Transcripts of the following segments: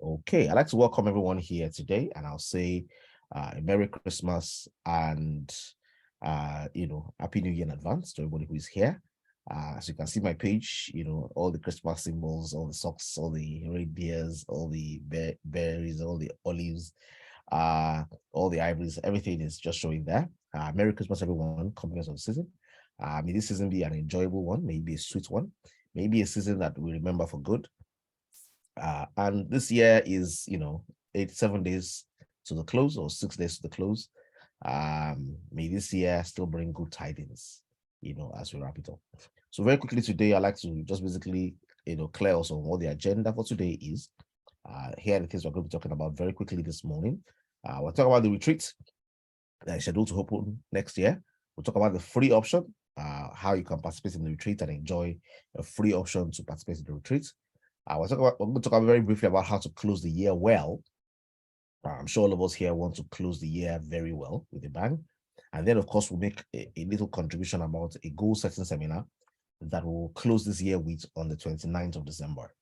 Okay, I'd like to welcome everyone here today, and I'll say a Merry Christmas and Happy New Year in advance to everybody who is here. As you can see my page, all the Christmas symbols, all the socks, all the reindeers, all the berries, all the olives, all the ivories, everything is just showing there. Merry Christmas, everyone, coming us on the season. May this season be an enjoyable one, maybe a sweet one, maybe a season that we remember for good. And this year is, 7 days to the close or 6 days to the close. May this year still bring good tidings, as we wrap it up. So very quickly today, I'd like to just basically, clear also what the agenda for today is. Here are the things we're going to be talking about very quickly this morning. We'll talk about the retreat that is scheduled to open next year. We'll talk about the free option, how you can participate in the retreat and enjoy a free option to participate in the retreat. We're going to talk about very briefly about how to close the year well. I'm sure all of us here want to close the year very well with a bang. And then, of course, we'll make a little contribution about a goal setting seminar that we'll close this year with on the 29th of December.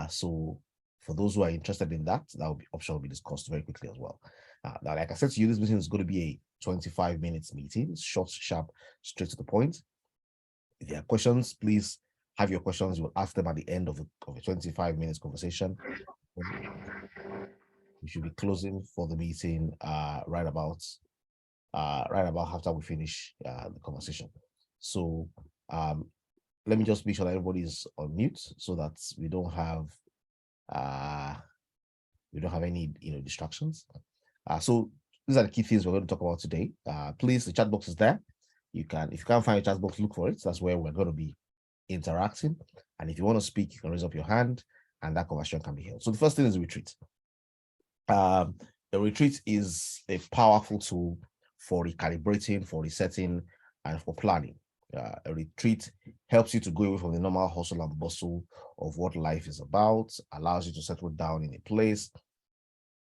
So for those who are interested in that option will be discussed very quickly as well. Now, like I said to you, this meeting is going to be a 25 minutes meeting, short, sharp, straight to the point. If there are questions, please have your questions. We'll ask them at the end of a 25 minutes conversation. We should be closing for the meeting right about after we finish the conversation. So let me just make sure that everybody is on mute so that we don't have any distractions. So these are the key things we're going to talk about today. Please, the chat box is there. If you can't find a chat box, look for it. That's where we're going to be interacting. And if you want to speak, you can raise up your hand and that conversation can be held. So the first thing is the retreat. The retreat is a powerful tool for recalibrating, for resetting, and for planning. A retreat helps you to go away from the normal hustle and bustle of what life is about, allows you to settle down in a place,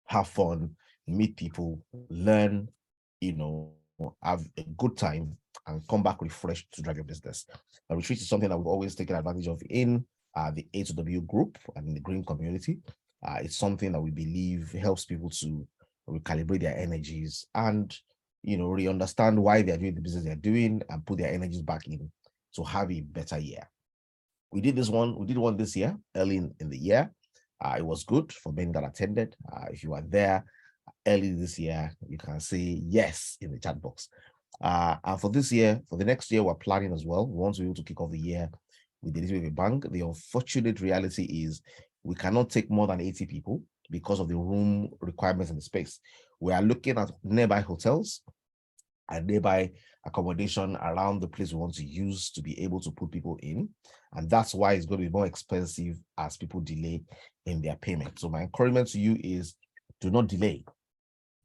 have fun, meet people, learn, have a good time, and come back refreshed to drive your business. A retreat is something that we've always taken advantage of in the A2W group and in the green community. It's something that we believe helps people to recalibrate their energies and, re-understand why they're doing the business they're doing and put their energies back in to have a better year. We did one this year, early in the year. It was good for many that attended. If you are there early this year, you can say yes in the chat box. And for this year, for the next year, we're planning as well. We want to be able to kick off the year with a little bit of a bang. The unfortunate reality is we cannot take more than 80 people because of the room requirements in the space. We are looking at nearby hotels and nearby accommodation around the place we want to use to be able to put people in. And that's why it's going to be more expensive as people delay in their payment. So my encouragement to you is do not delay,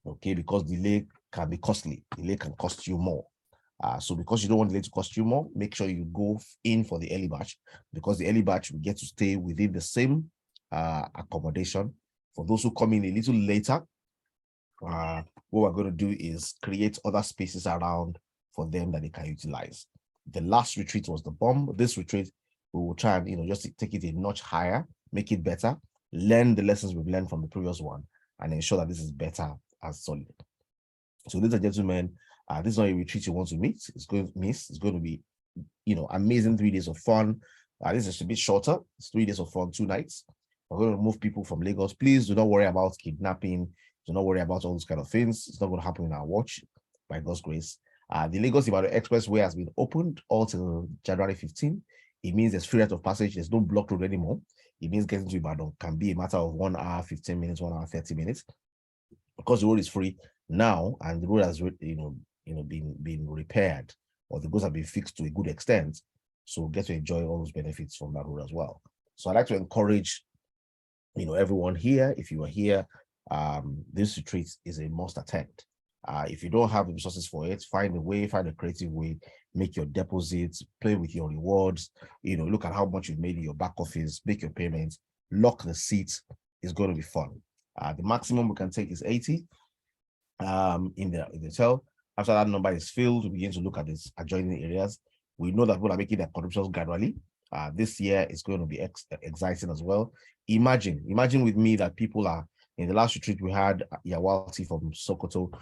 okay? Because delay can be costly. Delay can cost you more. So because you don't want delay to cost you more, make sure you go in for the early batch, because the early batch will get to stay within the same accommodation. For those who come in a little later, what we're going to do is create other spaces around for them that they can utilize. The last retreat was the bomb. This retreat, we will try and just take it a notch higher, make it better, learn the lessons we've learned from the previous one, and ensure that this is better and solid. So, ladies and gentlemen, this is not a retreat you want to miss. It's going to be, amazing 3 days of fun. This is a bit shorter. It's 3 days of fun, 2 nights. We're going to move people from Lagos. Please do not worry about kidnapping. Do not worry about all those kind of things. It's not going to happen in our watch, by God's grace. The Lagos-Ibadan Expressway has been opened until January 15. It means there's free rate of passage. There's no blocked road anymore. It means getting to Ibadan can be a matter of 1 hour, 15 minutes, 1 hour, 30 minutes. Because the road is free now and the road has been repaired, or the roads have been fixed to a good extent, so get to enjoy all those benefits from that road as well. So I'd like to encourage everyone here, if you are here, this retreat is a must attend. If you don't have the resources for it, find a creative way, make your deposits, play with your rewards, look at how much you've made in your back office, make your payments, lock the seats. It's going to be fun. The maximum we can take is 80 in the hotel. After that number is filled, we begin to look at these adjoining areas. We know that people are making their contributions gradually, This year is going to be exciting as well. Imagine with me that people are in the last retreat. We had Yawalti from Sokoto.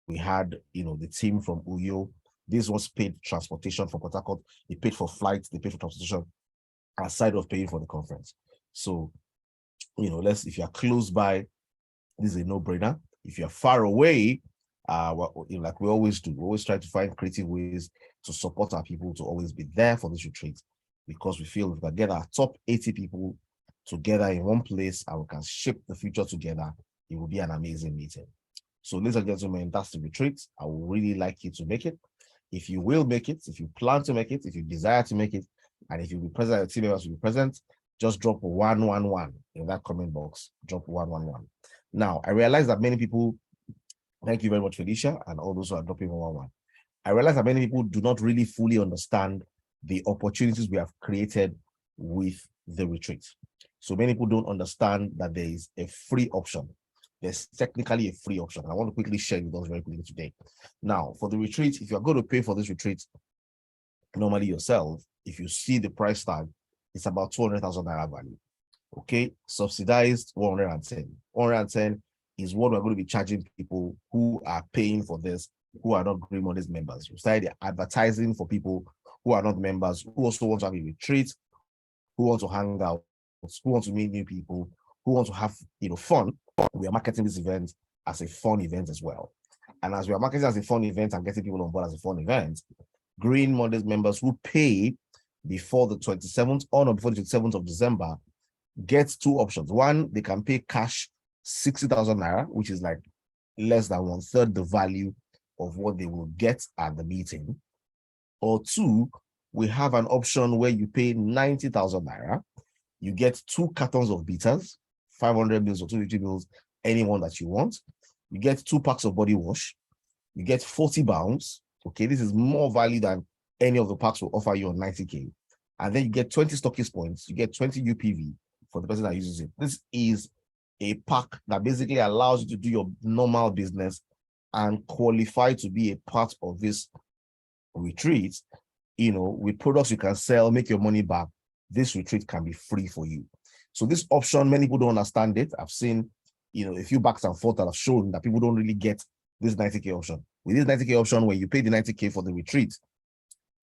We had, the team from Uyo. This was paid transportation for Port Harcourt. They paid for flights. They paid for transportation aside of paying for the conference. So, if you're close by, this is a no-brainer. If you're far away, like we always do, we always try to find creative ways to support our people to always be there for this retreat, because we feel if we can get our top 80 people together in one place and we can shape the future together, it will be an amazing meeting. So, ladies and gentlemen, that's the retreat. I would really like you to make it. If you will make it, if you plan to make it, if you desire to make it, and if you'll be present, your team members will be present, just drop 111 in that comment box. Drop 111. Now, I realize that many people, thank you very much, Felicia, and all those who are dropping 111. I realize that many people do not really fully understand the opportunities we have created with the retreat. So many people don't understand that there is a free option. There's technically a free option. I want to quickly share with us very quickly today. Now, for the retreat, if you're going to pay for this retreat, normally yourself, if you see the price tag, it's about 200,000 naira value. Okay, subsidized 110. 110 is what we're going to be charging people who are paying for this, who are not Green Mondays members. We started advertising for people who are not members, who also want to have a retreat, who want to hang out, who want to meet new people, who want to have fun. We are marketing this event as a fun event as well. And as we are marketing as a fun event and getting people on board as a fun event, Green Mondays members who pay before the 27th or before the 27th of December get two options. One, they can pay cash 60,000 naira, which is like less than 1/3 the value of what they will get at the meeting. Or two, we have an option where you pay 90,000 naira. You get 2 cartons of bitters, 500 mils or 250 mils, any one that you want. You get 2 packs of body wash. You get 40 bounds. Okay, this is more value than any of the packs will offer you on 90K. And then you get 20 stockist points. You get 20 UPV for the person that uses it. This is a pack that basically allows you to do your normal business and qualify to be a part of this retreat. With products you can sell, make your money back. This retreat can be free for you. So this option, many people don't understand it. I've seen, a few backs and forth that have shown that people don't really get this 90K option. With this 90K option, when you pay the 90K for the retreat,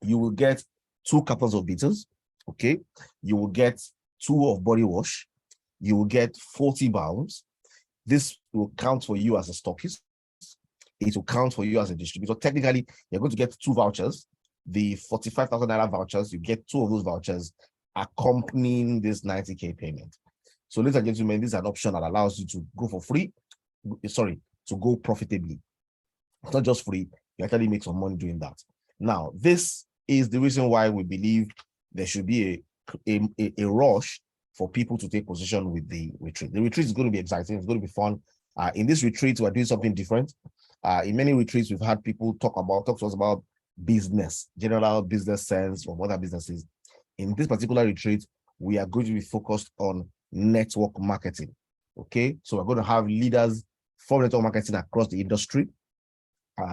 you will get 2 cartons of bitters. Okay, you will get 2 of body wash. You will get 40 bounds. This will count for you as a stockist. It will count for you as a distributor. Technically, you're going to get 2 vouchers. The 45,000 naira vouchers, you get 2 of those vouchers accompanying this 90K payment. So, ladies and gentlemen, this is an option that allows you to go for free. To go profitably. It's not just free, you actually make some money doing that. Now, this is the reason why we believe there should be a rush for people to take position with the retreat. The retreat is going to be exciting. It's going to be fun. In this retreat, we're doing something different. In many retreats, we've had people talk to us about business, general business sense from other businesses. In this particular retreat, we are going to be focused on network marketing. Okay, so we're going to have leaders for network marketing across the industry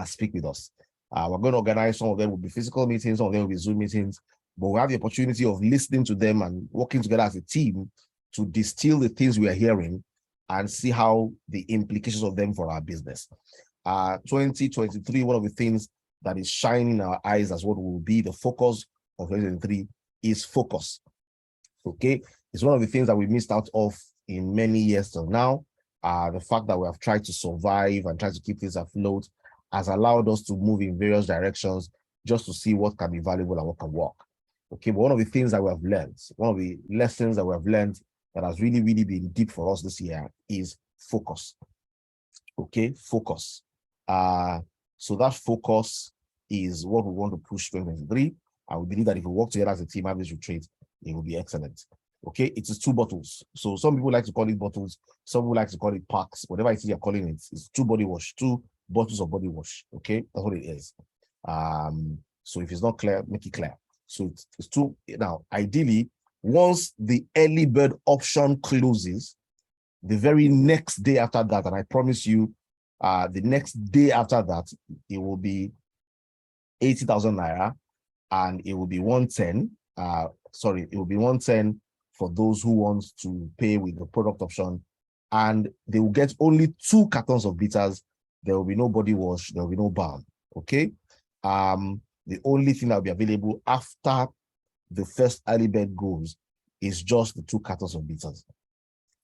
speak with us. We're going to organize, some of them will be physical meetings, some of them will be Zoom meetings, but we have the opportunity of listening to them and working together as a team to distill the things we are hearing and see how the implications of them for our business. 2023, one of the things that is shining in our eyes as what will be the focus of 2023 is focus. Okay, it's one of the things that we missed out of in many years till now. The fact that we have tried to survive and try to keep things afloat has allowed us to move in various directions just to see what can be valuable and what can work. Okay, but one of the things that we have learned, one of the lessons that we have learned that has really, really been deep for us this year is focus. Okay, focus. So that focus is what we want to push 2023. I would believe that if we work together as a team, have this retreat, it will be excellent. Okay, it is 2 bottles. So some people like to call it bottles, some people like to call it packs, whatever it is you're calling it. It's 2 body wash, 2 bottles of body wash. Okay, that's what it is. So if it's not clear, make it clear. So it's 2. Now, ideally, once the early bird option closes, the very next day after that, and I promise you, the next day after that, it will be 80,000 naira, and it will be 110 sorry, it will be 110 for those who want to pay with the product option, and they will get only 2 cartons of bitters. There will be no body wash, there will be no balm. Okay. The only thing that will be available after the first early bird goes is just the 2 cartons of bitters.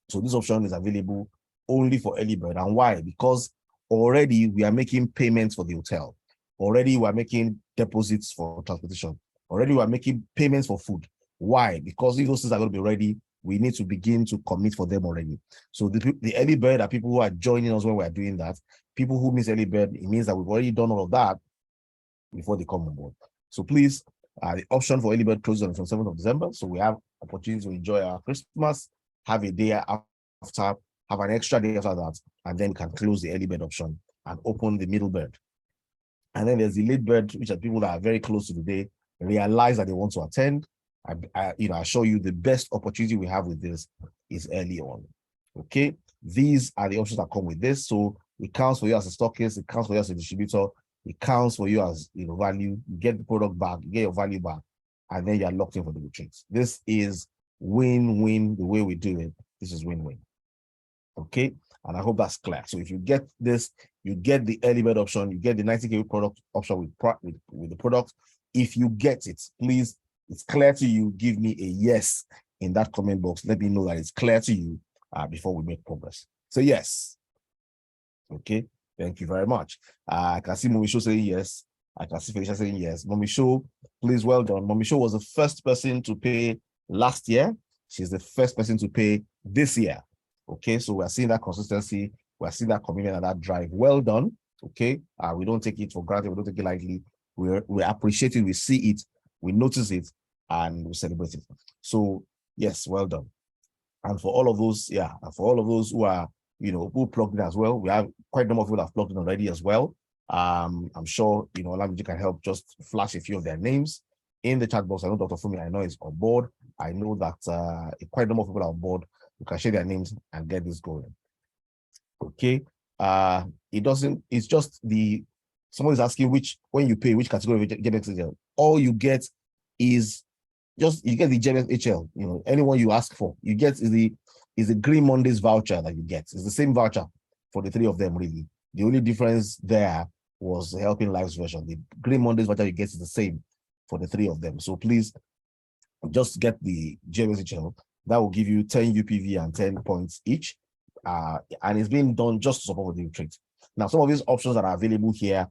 So this option is available only for early bird. And why? Because already we are making payments for the hotel. Already we are making deposits for transportation. Already we are making payments for food. Why? Because if those things are going to be ready, we need to begin to commit for them already. So the early bird are people who are joining us when we are doing that. People who miss early bird, it means that we've already done all of that before they come on board. So please, the option for early bird closes on the 7th of December. So we have opportunity to enjoy our Christmas, have a day after, have an extra day after that, and then we can close the early bird option and open the middle bird. And then there's the late bird, which are people that are very close to the day, realize that they want to attend. I assure you the best opportunity we have with this is early on. Okay, these are the options that come with this. So it counts for you as a stockist, it counts for you as a distributor, it counts for you as value. You get the product back, you get your value back, and then you're locked in for the retreats. This is win-win. The way we do it, this is win-win. Okay, and I hope that's clear. So if you get this, you get the early bird option, you get the 90K product option with the product. If you get it, please, it's clear to you, give me a yes in that comment box. Let me know that it's clear to you before we make progress. So yes. Okay, thank you very much. I can see Mommy Show saying yes. I can see Felicia saying yes. Mommy Show, please, well done. Mommy Show was the first person to pay last year. She's the first person to pay this year. Okay, so we're seeing that consistency, we're seeing that commitment and that drive. Well done. Okay, we don't take it for granted, we don't take it lightly. We appreciate it, we see it, we notice it, and we celebrate it. So yes, well done. And for all of those, and for all of those who are, who plugged in as well, we have quite a number of people that have plugged in already as well. I'm sure, Olamide can help just flash a few of their names in the chat box. I know Dr. Fumi, I know, is on board. I know that quite a number of people are on board. You can share their names and get this going. Okay. It's just someone is asking when you pay, which category of GMXHL. All you get is you get the GMXHL, anyone you ask for, you get is the Green Mondays voucher that you get. It's the same voucher for the 3 of them, really. The only difference there was the Helping Lives version. The Green Mondays voucher you get is the same for the 3 of them. So please just get the GMXHL. That will give you 10 UPV and 10 points each. And it's being done just to support the retreat. Now, some of these options that are available here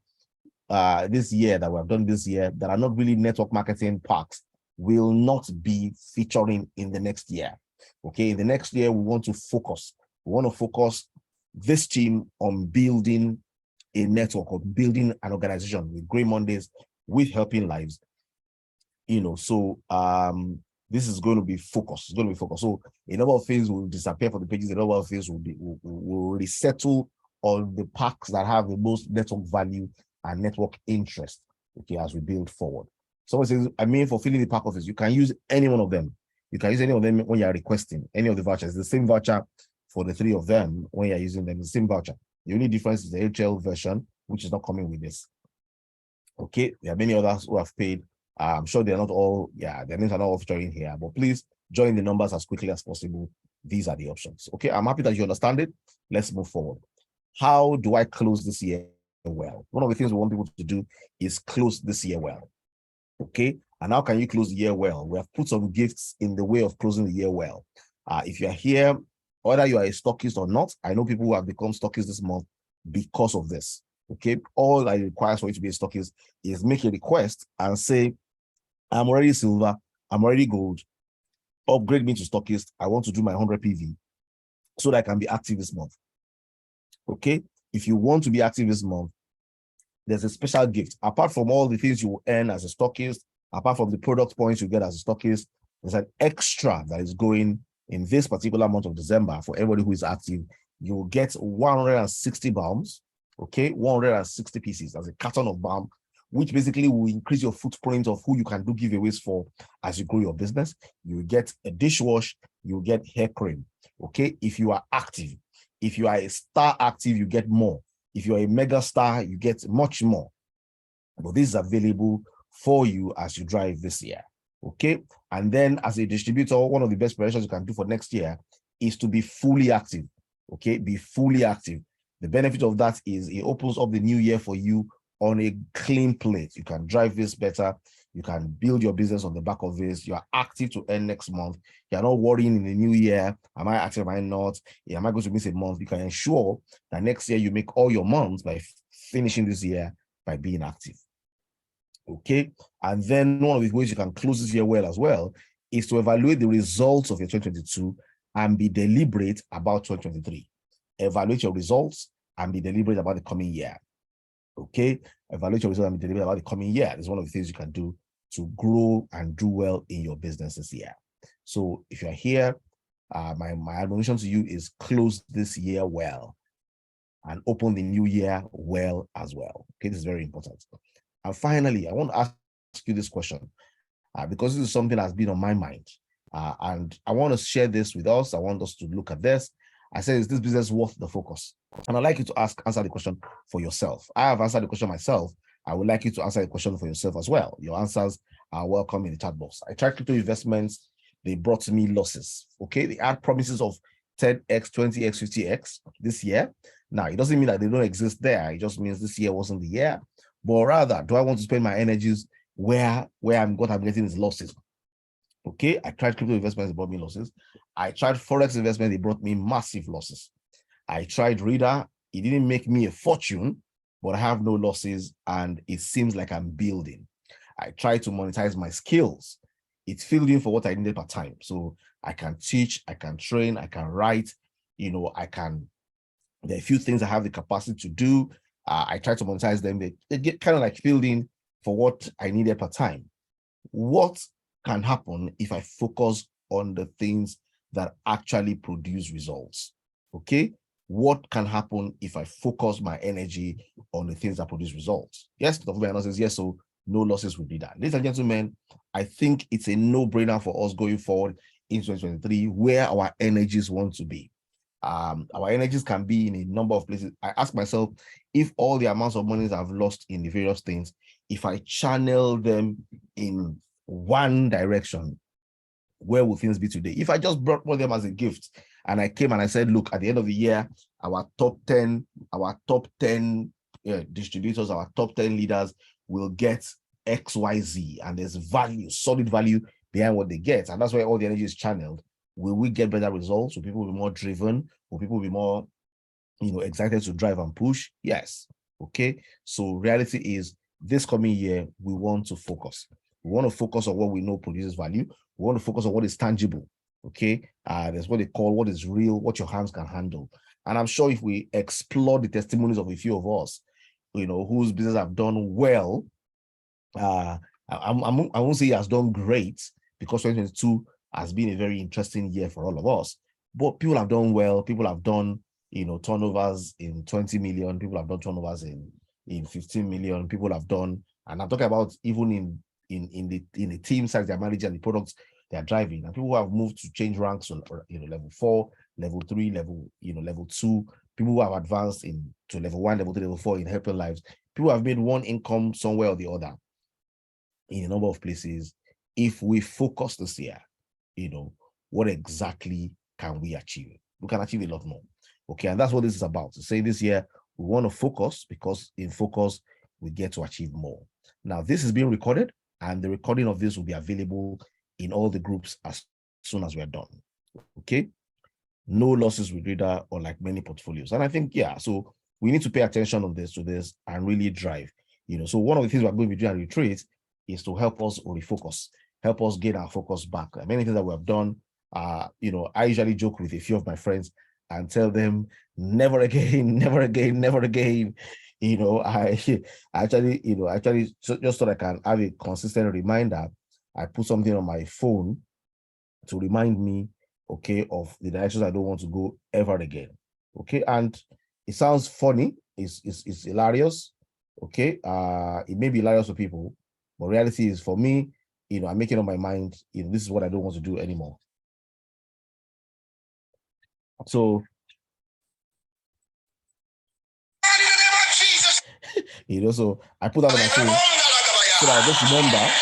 this year, that we have done this year, that are not really network marketing packs, will not be featuring in the next year. Okay, in the next year, we want to focus. We want to focus this team on building a network, or building an organization with Green Mondays, with Helping Lives. So this is going to be focused. It's going to be focused. So a number of things will disappear from the pages. A number of things will resettle on the packs that have the most network value and network interest. Okay, as we build forward. Someone says, for filling the pack office, you can use any one of them. You can use any of them when you're requesting any of the vouchers. The same voucher for the 3 of them when you're using them. The same voucher. The only difference is the HL version, which is not coming with this. Okay, there are many others who have paid. I'm sure they're not all, their names are not all featuring here, but please join the numbers as quickly as possible. These are the options. Okay, I'm happy that you understand it. Let's move forward. How do I close this year well? One of the things we want people to do is close this year well. Okay, and how can you close the year well? We have put some gifts in the way of closing the year well. If you're here, whether you are a stockist or not, I know people who have become stockists this month because of this. Okay, all that it requires for you to be a stockist is make a request and say, I'm already silver, I'm already gold, upgrade me to stockist. I want to do my 100 PV so that I can be active this month. Okay, if you want to be active this month, there's a special gift. Apart from all the things you will earn as a stockist, apart from the product points you get as a stockist, there's an extra that is going in this particular month of December for everybody who is active. You will get 160 balms, okay, 160 pieces as a carton of balm, which basically will increase your footprint of who you can do giveaways for as you grow your business. You will get a dishwash, you will get hair cream, okay? If you are active, if you are a star active, you get more. If you're a mega star, you get much more. But this is available for you as you drive this year. Okay. And then as a distributor, one of the best preparations you can do for next year is to be fully active. Okay. Be fully active. The benefit of that is it opens up the new year for you on a clean plate. You can drive this better. You can build your business on the back of this. You are active to end next month. You're not worrying in the new year. Am I active? Am I not? Am I going to miss a month? You can ensure that next year you make all your months by finishing this year by being active. Okay. And then one of the ways you can close this year well as well is to evaluate the results of your 2022 and be deliberate about 2023. Evaluate your results and be deliberate about the coming year. Okay. Evaluate your results and be deliberate about the coming year. It's one of the things you can do to grow and do well in your business this year. So if you're here, my admonition to you is close this year well and open the new year well as well. Okay. This is very important. And finally, I want to ask you this question because this is something that's been on my mind. And I want to share this with us. I want us to look at this. I said, is this business worth the focus? And I'd like you to answer the question for yourself. I have answered the question myself. I would like you to answer the question for yourself as well. Your answers are welcome in the chat box. I tried crypto investments. They brought me losses. Okay. They had promises of 10x, 20x, 50x this year. Now, it doesn't mean that they don't exist there. It just means this year wasn't the year. But rather, do I want to spend my energies where what I'm getting is losses? Okay, I tried crypto investments, it brought me losses. I tried Forex investment, it brought me massive losses. I tried Reader, it didn't make me a fortune, but I have no losses and it seems like I'm building. I tried to monetize my skills. It's filled in for what I needed per time. So I can teach, I can train, I can write, there are a few things I have the capacity to do. I try to monetize them. They get kind of like filled in for what I needed per time. What can happen if I focus on the things that actually produce results? Okay. What can happen if I focus my energy on the things that produce results? Yes, Dr. Bayano says yes, so no losses will be that. Ladies and gentlemen, I think it's a no-brainer for us going forward in 2023 where our energies want to be. Our energies can be in a number of places. I ask myself, if all the amounts of money I've lost in the various things, if I channel them in one direction, where will things be today? If I just brought them as a gift and I came and I said, look, at the end of the year, our top 10 distributors, our top 10 leaders will get XYZ, and there's value, solid value behind what they get. And that's why all the energy is channeled. Will we get better results? Will people be more driven? Will people be more, excited to drive and push? Yes. Okay. So reality is this coming year, we want to focus. We want to focus on what we know produces value. We want to focus on what is tangible. Okay. There's what they call what is real, what your hands can handle. And I'm sure if we explore the testimonies of a few of us, whose business have done well, I won't say it has done great, because 2022 has been a very interesting year for all of us, but people have done well. People have done, turnovers in 20 million. People have done turnovers in 15 million. People have done, and I'm talking about even in the team size they're managing, the products they're driving, and people who have moved to change ranks to level 4, level 3, level 2. People who have advanced to level 1, level 3, level 4 in helping lives. People have made one income somewhere or the other in a number of places. If we focus this year, what exactly can we achieve? We can achieve a lot more. Okay, and that's what this is about. To say this year, we want to focus, because in focus, we get to achieve more. Now, this is being recorded, and the recording of this will be available in all the groups as soon as we're done. Okay, no losses with Reader, or like many portfolios. And I think, so we need to pay attention on to this and really drive. So one of the things we're going to be doing at retreat is to help us refocus, help us get our focus back. Many things that we have done, I usually joke with a few of my friends and tell them, never again, never again, never again. I actually just so I can have a consistent reminder, I put something on my phone to remind me, okay, of the directions I don't want to go ever again. Okay, and it sounds funny, it's hilarious. Okay, it may be hilarious for people, but reality is, for me, I'm making up my mind, this is what I don't want to do anymore. So, so I put that on my phone so that I just remember.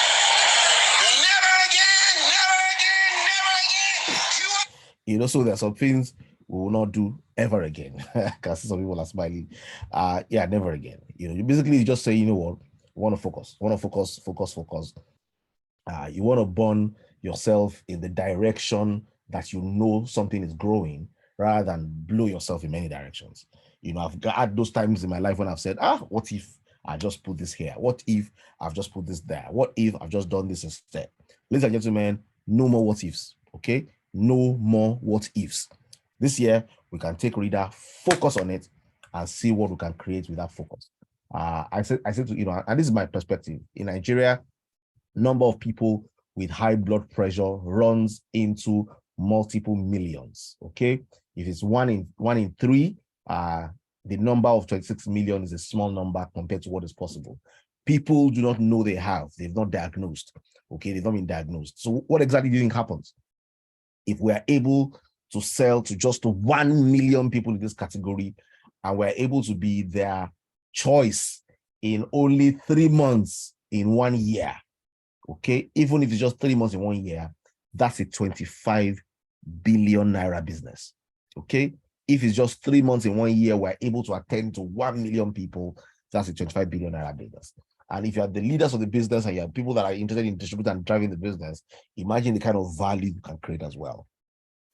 So there are some things we will not do ever again. Because some people are smiling. Yeah, never again. You basically just say, you know what, want to focus, focus. You want to burn yourself in the direction that something is growing, rather than blow yourself in many directions. I've had those times in my life when I've said, what if I just put this here? What if I've just put this there? What if I've just done this instead? Ladies and gentlemen, no more what ifs, okay? No more what ifs. This year, we can take reader, focus on it, and see what we can create with that focus. I said to, and this is my perspective. In Nigeria, number of people with high blood pressure runs into multiple millions. Okay, if it's one in three, the number of 26 million is a small number compared to what is possible. People do not know they've not diagnosed. Okay, they've not been diagnosed. So what exactly do you think happens if we are able to sell to just 1 million people in this category, and we're able to be their choice in only 3 months in 1 year? Okay, even if it's just 3 months in 1 year, that's a 25 billion naira business. Okay, if it's just 3 months in 1 year, we're able to attend to 1 million people, that's a 25 billion naira business. And if you are the leaders of the business and you have people that are interested in distributing and driving the business, imagine the kind of value you can create as well.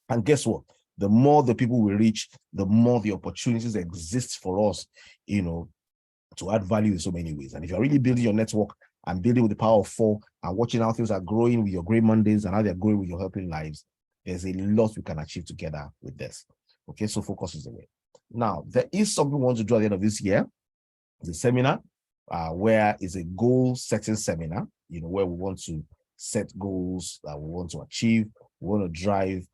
And guess what? The more the people we reach, the more the opportunities exist for us, to add value in so many ways. And if you're really building your network and building with the power of 4 and watching how things are growing with your Great Mondays and how they're growing with your Helping Lives, there's a lot we can achieve together with this. Okay, so focus is the way. Now, there is something we want to do at the end of this year, the seminar, where is a goal setting seminar, where we want to set goals that we want to achieve. We want to drive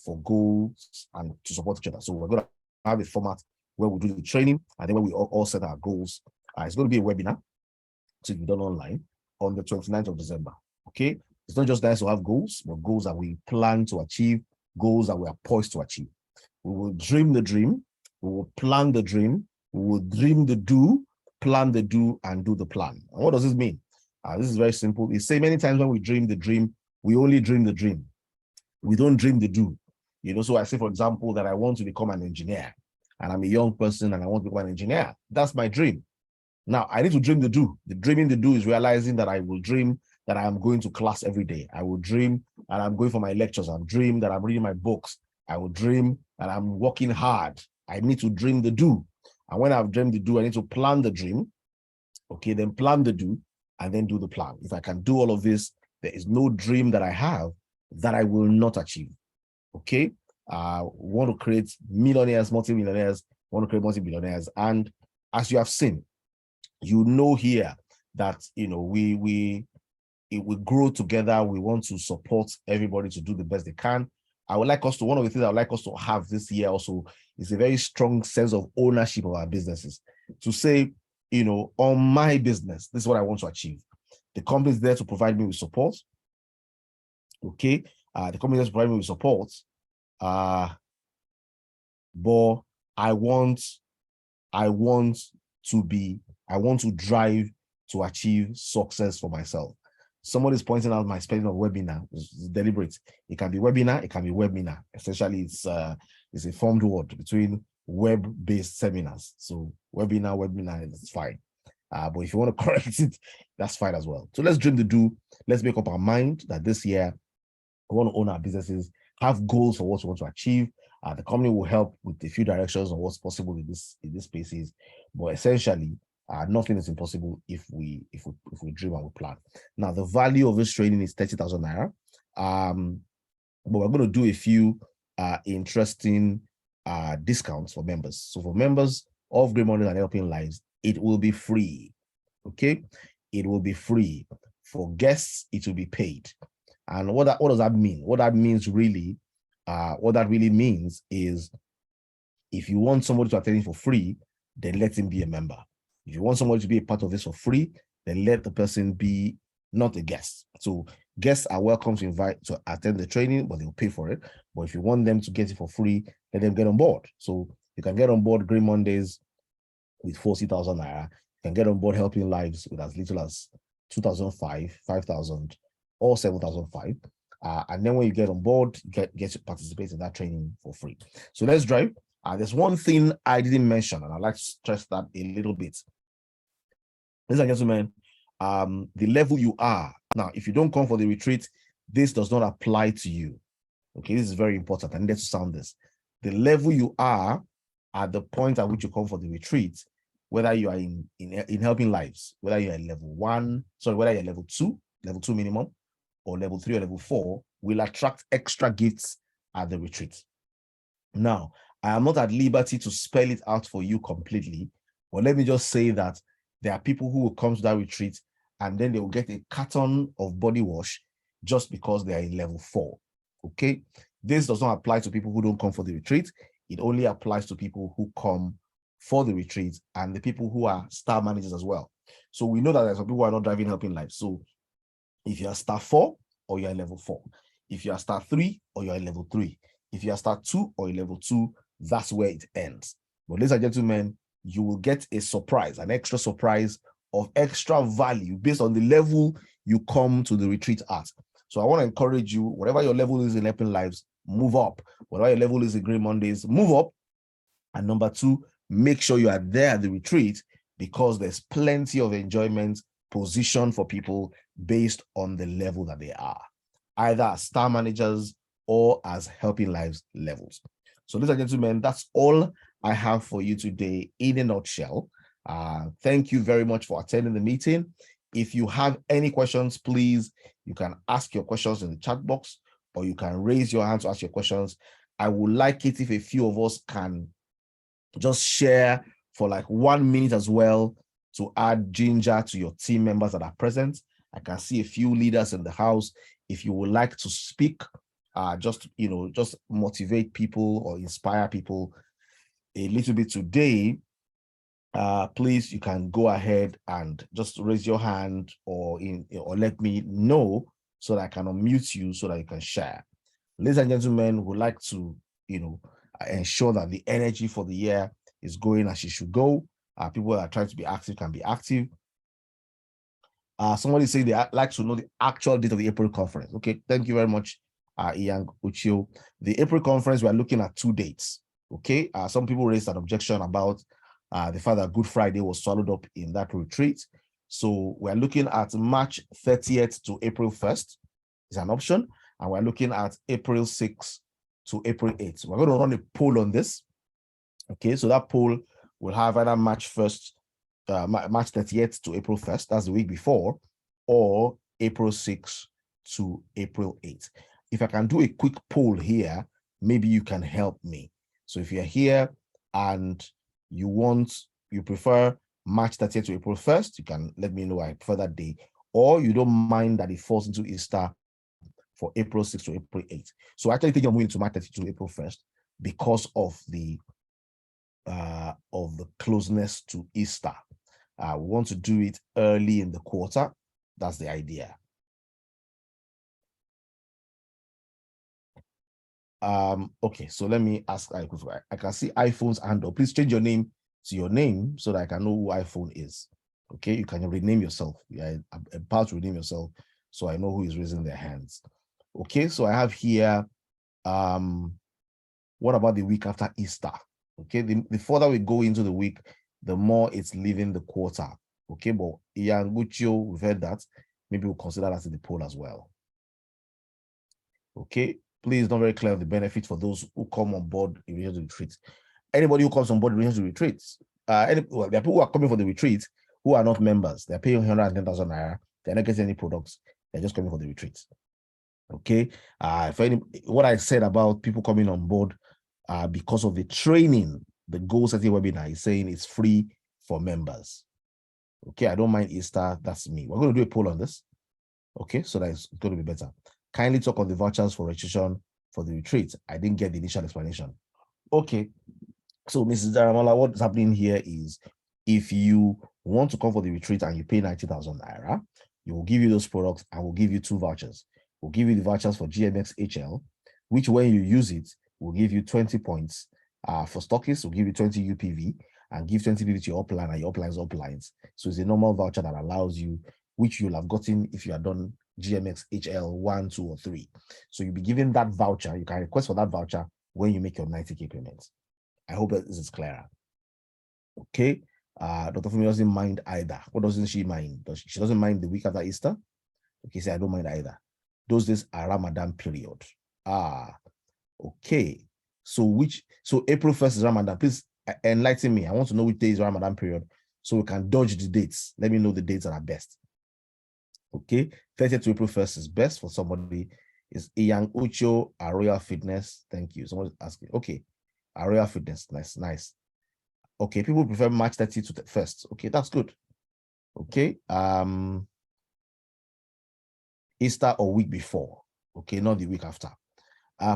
for goals and to support each other. So we're going to have a format where we do the training, and then when we all set our goals. It's going to be a webinar to be done online on the 29th of December. Okay, it's not just nice to have goals, but goals that we plan to achieve, goals that we are poised to achieve. We will dream the dream, we will plan the dream, we will dream the do, plan the do, and do the plan. And what does this mean? This is very simple. We say many times when we dream the dream, we only dream the dream. We don't dream the do. So I say, for example, that I want to become an engineer, and I'm a young person and I want to become an engineer. That's my dream. Now, I need to dream the do. The dreaming the do is realizing that I will dream that I am going to class every day. I will dream that I'm going for my lectures. I'll dream that I'm reading my books. I will dream that I'm working hard. I need to dream the do. And when I've dreamed the do, I need to plan the dream. Okay, then plan the do, and then do the plan. If I can do all of this, there is no dream that I have that I will not achieve. Okay, want to create millionaires, multi-millionaires, want to create multi-billionaires. And as you have seen, here that we grow together. We want to support everybody to do the best they can. One of the things I would like us to have this year also is a very strong sense of ownership of our businesses. To say, on my business, this is what I want to achieve. The company is there to provide me with support. Okay, the company is there to provide me with support. But I want to drive to achieve success for myself. Somebody's pointing out my spelling of webinar is deliberate. It can be webinar, it can be webinar. Essentially, it's a formed word between web-based seminars. So webinar is fine. But if you want to correct it, that's fine as well. So let's dream the do. Let's make up our mind that this year we want to own our businesses, have goals for what we want to achieve. The company will help with a few directions on what's possible in this spaces. But essentially, nothing is impossible if we dream and we plan. Now, the value of this training is 30,000 naira. But we're going to do a few interesting discounts for members. So for members of Great Mondays and Helping Lives, it will be free. Okay, it will be free. For guests, it will be paid. And what does that mean? What that means really, what that really means is, if you want somebody to attend it for free, then let him be a member. If you want somebody to be a part of this for free, then let the person be not a guest. So guests are welcome to attend the training, but they'll pay for it. But if you want them to get it for free, let them get on board. So you can get on board Green Mondays with 40,000 naira. You can get on board Helping Lives with as little as 2,500, 5,000, or 7,500. And then when you get on board, you get to participate in that training for free. So let's drive. There's one thing I didn't mention, and I'd like to stress that a little bit. Ladies and gentlemen, the level you are. Now, if you don't come for the retreat, this does not apply to you. Okay, this is very important. I need to sound this. The level you are at the point at which you come for the retreat, whether you are in helping lives, whether you're at level 1, whether you're level 2 minimum, or level 3 or level 4, will attract extra gifts at the retreat. Now, I am not at liberty to spell it out for you completely, but let me just say that there are people who will come to that retreat and then they will get a carton of body wash just because they are in level 4. Okay, this does not apply to people who don't come for the retreat. It only applies to people who come for the retreat and the people who are star managers as well. So we know that there's some people who are not driving helping life. So if you are star 4 or you're level 4, if you are star 3 or you're level 3, if you are star 2 or level 2, that's where it ends. But ladies and gentlemen, you will get a surprise, an extra surprise of extra value based on the level you come to the retreat at. So I want to encourage you, whatever your level is in helping lives, move up. Whatever your level is in Green Mondays, move up. And number 2, make sure you are there at the retreat because there's plenty of enjoyment position for people based on the level that they are, either as star managers or as helping lives levels. So ladies and gentlemen, that's all I have for you today in a nutshell. Thank you very much for attending the meeting. If you have any questions, please, you can ask your questions in the chat box or you can raise your hand to ask your questions. I would like it if a few of us can just share for like 1 minute as well to add ginger to your team members that are present. I can see a few leaders in the house. If you would like to speak, just motivate people or inspire people a little bit today, please, you can go ahead and just raise your hand or let me know so that I can unmute you so that you can share. Ladies and gentlemen, would like to ensure that the energy for the year is going as it should go. People that are trying to be active can be active. Somebody say they like to know the actual date of the April conference. Okay, thank you very much, Ian Uchio. The April conference, we are looking at 2 dates. Okay, some people raised an objection about the fact that Good Friday was swallowed up in that retreat. So we're looking at March 30th to April 1st is an option. And we're looking at April 6th to April 8th. We're going to run a poll on this. Okay, so that poll will have either March 1st, March 30th to April 1st, that's the week before, or April 6th to April 8th. If I can do a quick poll here, maybe you can help me. So if you're here and you prefer March 30th to April 1st, you can let me know I prefer that day, or you don't mind that it falls into Easter for April 6th to April 8th. So I actually think I'm moving to March 30th to April 1st because of the closeness to Easter. We want to do it early in the quarter. That's the idea. Okay, so let me ask. I can see iPhone's handle. Please change your name to your name so that I can know who iPhone is. Okay, you can rename yourself. Yeah, I'm about to rename yourself so I know who is raising their hands. Okay, so I have here, what about the week after Easter? Okay, the further we go into the week, the more it's leaving the quarter. Okay, but Ian Guccio, we've heard that. Maybe we'll consider that in the poll as well. Okay, please, not very clear of the benefit for those who come on board in relation to retreats. Anybody who comes on board in relation to retreats, there are people who are coming for the retreat who are not members. They're paying 110,000 naira. They're not getting any products. They're just coming for the retreats. Okay, what I said about people coming on board because of the training, the goal setting webinar is saying it's free for members. Okay, I don't mind Easter. That's me. We're going to do a poll on this. Okay, so that's going to be better. Kindly talk on the vouchers for registration for the retreat. I didn't get the initial explanation. Okay, so Mrs. Daramola, what's happening here is if you want to come for the retreat and you pay 90,000 naira, you will give you those products and we'll give you 2 vouchers. We'll give you the vouchers for GMX HL, which when you use it, will give you 20 points. For stockists, we'll give you 20 UPV and give 20 UPV to your upline and your upline's uplines. So it's a normal voucher that allows you, which you'll have gotten if you had done GMX HL 1, 2, or 3. So you'll be given that voucher. You can request for that voucher when you make your 90K payments. I hope that this is clearer. Okay. Dr. Fumi doesn't mind either. What doesn't she mind? She doesn't mind the week after Easter? Okay, say I don't mind either. Those days are Ramadan period. Okay. So April 1st is Ramadan. Please enlighten me. I want to know which day is Ramadan period so we can dodge the dates. Let me know the dates that are best. Okay, 30th to April 1st is best for somebody. Is Iyang Ucho, Royal Fitness. Thank you. Someone is asking. Okay, Royal Fitness. Nice. Okay, people prefer March 30 to the 1st. Okay, that's good. Okay, Easter or week before. Okay, not the week after.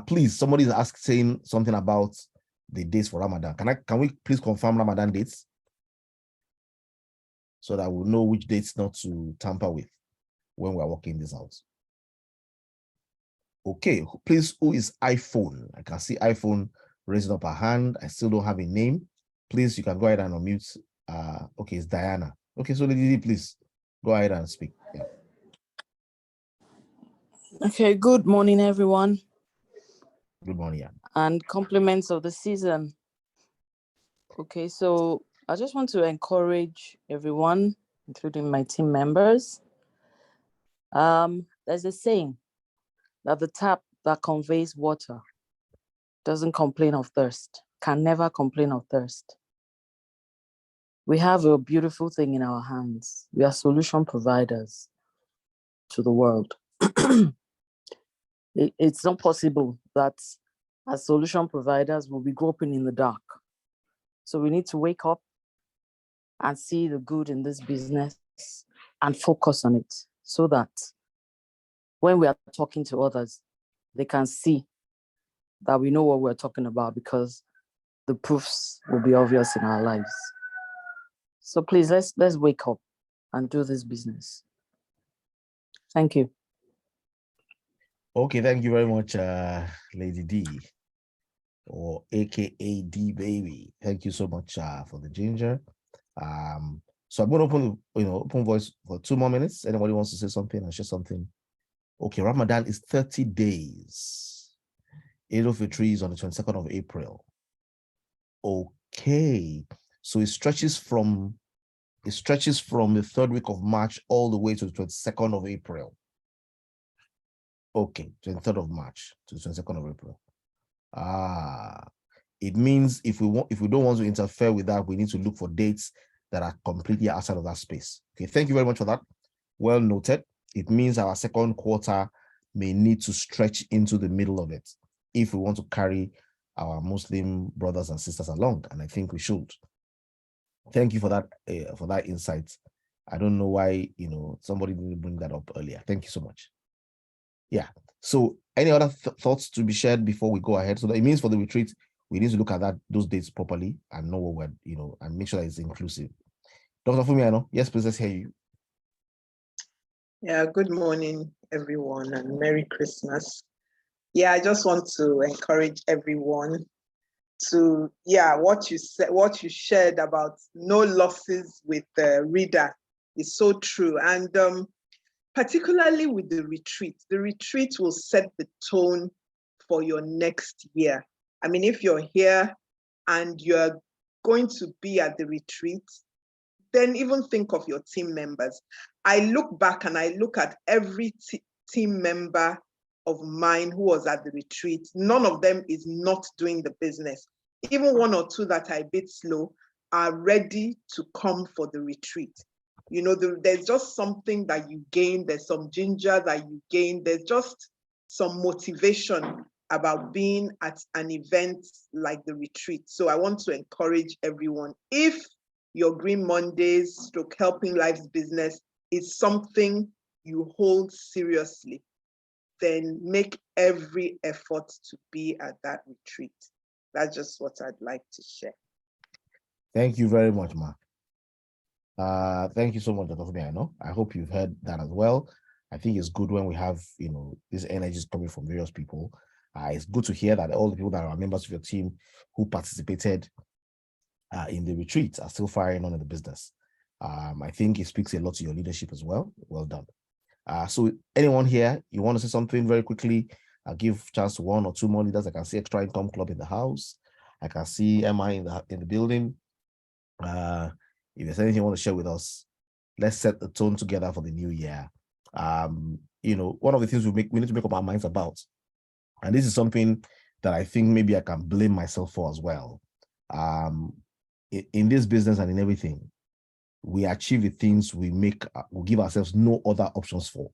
Please, somebody is saying something about the dates for Ramadan. Can we please confirm Ramadan dates so that we'll know which dates not to tamper with when we're working this out? Okay, please, who is iPhone? I can see iPhone raising up her hand. I still don't have a name. Please, you can go ahead and unmute. Okay, it's Diana. Okay, so Lady, please go ahead and speak. Yeah. Okay, good morning, everyone. Good morning. Yeah. And compliments of the season. Okay, so I just want to encourage everyone, including my team members. There's a saying that the tap that conveys water doesn't complain of thirst, can never complain of thirst. We have a beautiful thing in our hands. We are solution providers to the world. It's not possible that as solution providers we'll be groping in the dark. So we need to wake up and see the good in this business and focus on it so that when we are talking to others, they can see that we know what we're talking about because the proofs will be obvious in our lives. So please, let's wake up and do this business. Thank you. Okay, thank you very much, Lady D, or AKA D Baby. Thank you so much for the ginger. So I'm going to open voice for 2 more minutes. Anybody wants to say something or share something? Okay, Ramadan is 30 days. Eid al-Fitr is on the 22nd of April. Okay, so it stretches from the 3rd week of March all the way to the 22nd of April. Okay, 23rd of March to the 22nd of April. It means if we don't want to interfere with that, we need to look for dates that are completely outside of that space. Okay, thank you very much for that. Well noted. It means our second quarter may need to stretch into the middle of it if we want to carry our Muslim brothers and sisters along, and I think we should. Thank you for that insight. I don't know why somebody didn't bring that up earlier. Thank you so much. Yeah. So any other thoughts to be shared before we go ahead? So that it means for the retreat, we need to look at those dates properly and know what we're, and make sure that it's inclusive. Dr. Fumi, yes, please, let's hear you. Yeah, good morning, everyone, and Merry Christmas. Yeah, I just want to encourage everyone to, what you said, what you shared about no losses with the reader is so true. And particularly with the retreat will set the tone for your next year. I mean, if you're here and you're going to be at the retreat, then even think of your team members. I look back and I look at every team member of mine who was at the retreat. None of them is not doing the business. Even one or two that are a bit slow are ready to come for the retreat. There's just something that you gain. There's some ginger that you gain. There's just some motivation about being at an event like the retreat. So I want to encourage everyone, if your Green Mondays / Helping Lives business is something you hold seriously, then make every effort to be at that retreat. That's just what I'd like to share. Thank you very much, Ma. Thank you so much, Dr. Fumi. I hope you've heard that as well. I think it's good when we have, these energies coming from various people. It's good to hear that all the people that are members of your team who participated in the retreat are still firing on in the business. I think it speaks a lot to your leadership as well. Well done. So anyone here, you want to say something very quickly? I'll give chance to one or two more leaders. I can see Extra Income Club in the house. I can see MI in the building. If there's anything you want to share with us, let's set the tone together for the new year. One of the things we need to make up our minds about, and this is something that I think maybe I can blame myself for as well. In this business and in everything, we achieve the things we give ourselves no other options for.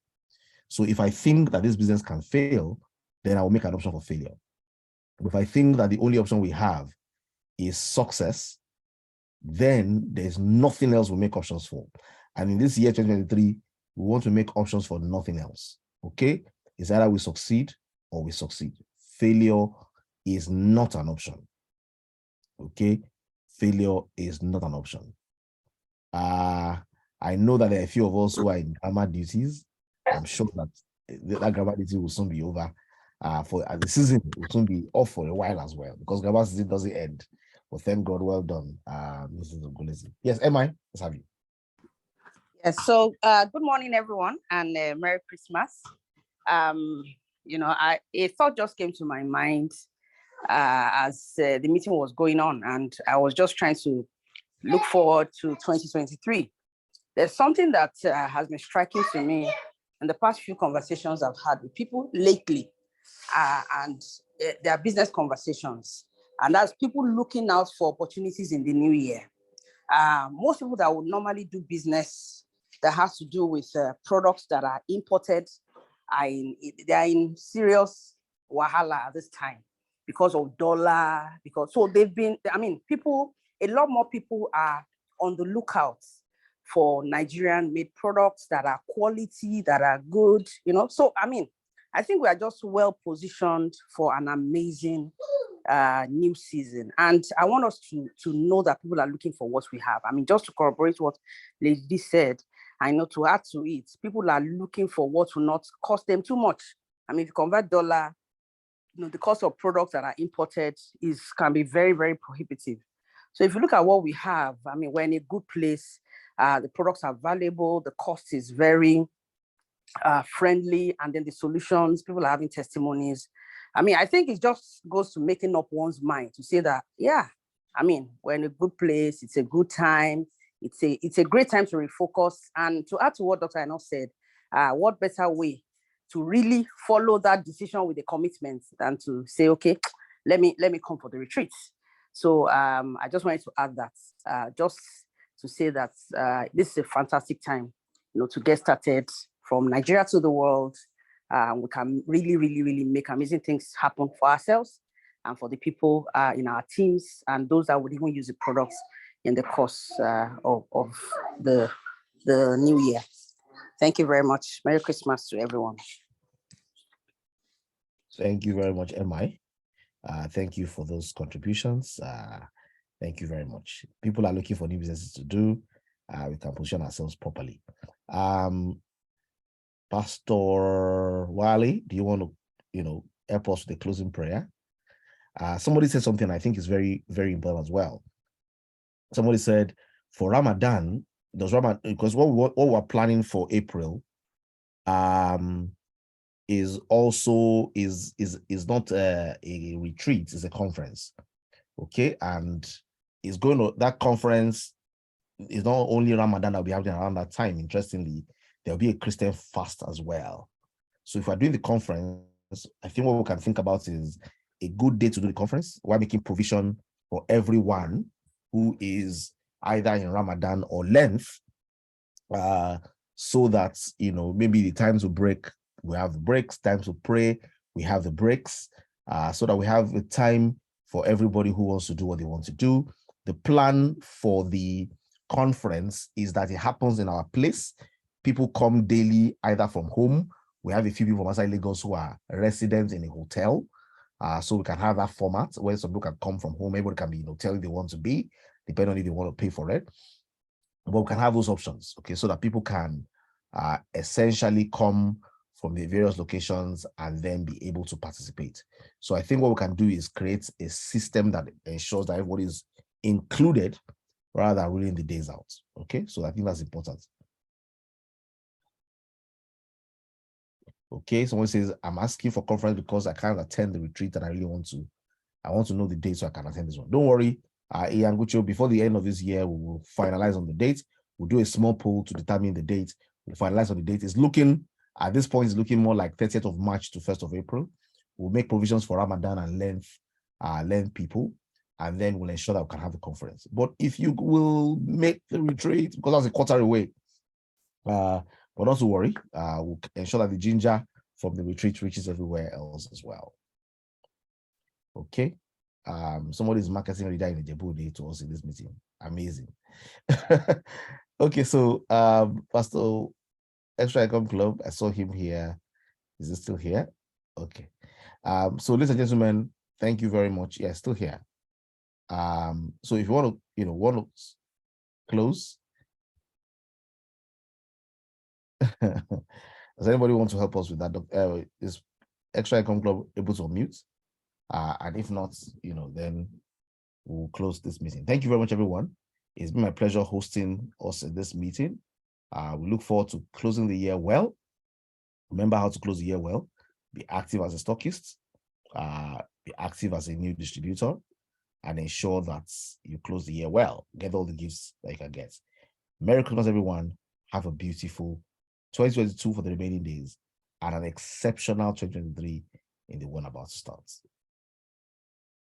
So if I think that this business can fail, then I will make an option for failure. If I think that the only option we have is success, then there's nothing else we make options for. And in this year 2023, we want to make options for nothing else. Okay? It's either we succeed or we succeed. Failure is not an option. Okay? Failure is not an option. I know that there are a few of us who are in grammar duties. I'm sure that that grammar duty will soon be over. The season will soon be off for a while as well, because grammar season doesn't end. But thank God, well done, Mrs. Ogulesi. Yes, MI, let's have you. Yes, so good morning, everyone, and Merry Christmas. A thought just came to my mind as the meeting was going on, and I was just trying to look forward to 2023. There's something that has been striking to me in the past few conversations I've had with people lately, and they are business conversations, and that's people looking out for opportunities in the new year. Most people that would normally do business that has to do with products that are imported they are in serious wahala at this time because of dollar, so they've been, a lot more people are on the lookout for Nigerian made products that are quality, that are good, So, I think we are just well positioned for an amazing new season. And I want us to know that people are looking for what we have. Just to corroborate what Lady said, I know to add to it, people are looking for what will not cost them too much. If you convert dollar, the cost of products that are imported can be very, very prohibitive. So if you look at what we have, we're in a good place. The products are valuable. The cost is very friendly. And then the solutions, people are having testimonies. I think it just goes to making up one's mind to say that, we're in a good place. It's a good time. It's a great time to refocus. And to add to what Dr. Eno said, what better way to really follow that decision with a commitment than to say, okay, let me come for the retreat. So I just wanted to add that, just to say that this is a fantastic time, to get started from Nigeria to the world. We can really, really, really make amazing things happen for ourselves and for the people in our teams and those that would even use the products in the course of the new year. Thank you very much. Merry Christmas to everyone. Thank you very much, MI. Thank you for those contributions. Thank you very much. People are looking for new businesses to do. We can position ourselves properly. Pastor Wale, do you want to, help us with the closing prayer? Somebody said something I think is very, very important as well. Somebody said for Ramadan, because what we're planning for April is also not a retreat, it's a conference. Okay, and that conference is not only Ramadan that will be happening around that time. Interestingly, there'll be a Christian fast as well. So if we're doing the conference, I think what we can think about is a good day to do the conference. We're making provision for everyone who is either in Ramadan or Lent, so that, maybe the times will break. We have the breaks, times to pray. We have the breaks, so that we have the time for everybody who wants to do what they want to do. The plan for the conference is that it happens in our place. People come daily, either from home. We have a few people from outside Lagos who are residents in a hotel. So we can have that format where some people can come from home. Everybody can be in a hotel if they want to be, depending on if they want to pay for it. But we can have those options, okay, so that people can essentially come from the various locations and then be able to participate. So I think what we can do is create a system that ensures that everybody is included rather than ruling the days out. Okay, so I think that's important. Okay, someone says, I'm asking for conference because I can't attend the retreat and I really want to. I want to know the date so I can attend this one. Don't worry, Iangucho, before the end of this year, we will finalize on the date. We'll do a small poll to determine the date. We'll finalize on the date. It's looking, at this point, it's looking more like 30th of March to 1st of April. We'll make provisions for Ramadan and learn people, and then we'll ensure that we can have the conference. But if you will make the retreat, because that's a quarter away, but not to worry, we'll ensure that the ginger from the retreat reaches everywhere else as well. Okay. Somebody's marketing leader in the Djibouti to us in this meeting. Amazing. Okay, so Pastor Extra Income Club, I saw him here. Is it still here? Okay. So ladies and gentlemen, thank you very much. Yeah, still here. So if you want to, close. Does anybody want to help us with that? Is Extra Income Club able to unmute? And if not, then we'll close this meeting. Thank you very much, everyone. It's been my pleasure hosting us in this meeting. We look forward to closing the year well. Remember how to close the year well. Be active as a stockist. Be active as a new distributor, and ensure that you close the year well. Get all the gifts that you can get. Merry Christmas, everyone. Have a beautiful 2022 for the remaining days, and an exceptional 2023 in the one about to start.